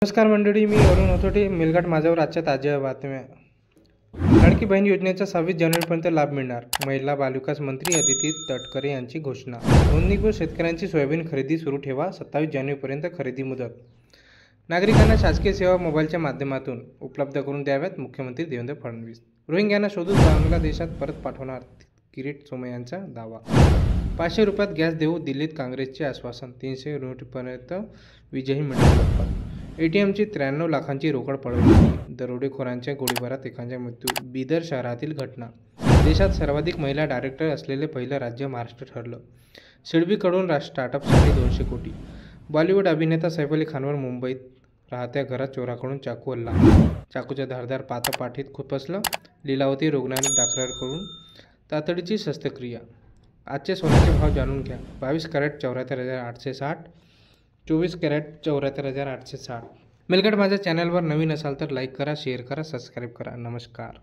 नमस्कार मंडळी, मी अरुण होतोटे. मेलघाट माझ्यावर आजच्या ताज्या बातम्या. लाडकी बहीण योजनेचा 26 जानेवारीपर्यंत लाभ मिळणार. महिला बालविकास मंत्री अदिती तटकरे यांची घोषणा. नोंदणीकृत शेतकऱ्यांची सोयाबीन खरेदी सुरू ठेवा. 27 जानेवारीपर्यंत खरेदी मुदत. नागरिकांना शासकीय सेवा मोबाईलच्या माध्यमातून उपलब्ध करून द्याव्यात. मुख्यमंत्री देवेंद्र फडणवीस. रोहिंग्यांना शोधून बांगलादेशात परत पाठवणार. किरीट सोमय्यांचा दावा. 500 रुपयात गॅस देऊ. दिल्लीत काँग्रेसचे आश्वासन. 300 युनिटपर्यंत वीजही मिळणार. ATMची 93 लाखांची रोकड पळवली. दरोडेखोरांच्या गोळीबारात एकाचा मृत्यू. बिदर शहरातील घटना. देशात सर्वाधिक महिला डायरेक्टर असलेले पहिलं राज्य महाराष्ट्र ठरलं. सिडबीकडून स्टार्टअपसाठी 200 कोटी. बॉलिवूड अभिनेता सैफ अली खानवर मुंबईत राहत्या घरात चोराकडून चाकू हल्ला. चाकूच्या धारदार पाठीत खुपसलं. लीलावती रुग्णालयात डॉक्टरांकडून तातडीची शस्त्रक्रिया. आजचे सोन्याचे भाव जाणून घ्या. 22 कॅरेट 74,860. 24 कॅरेट 74,860. मेलघाट माझ्या चॅनलवर नवीन असाल तर लाईक करा, शेअर करा, सबस्क्राईब करा. नमस्कार.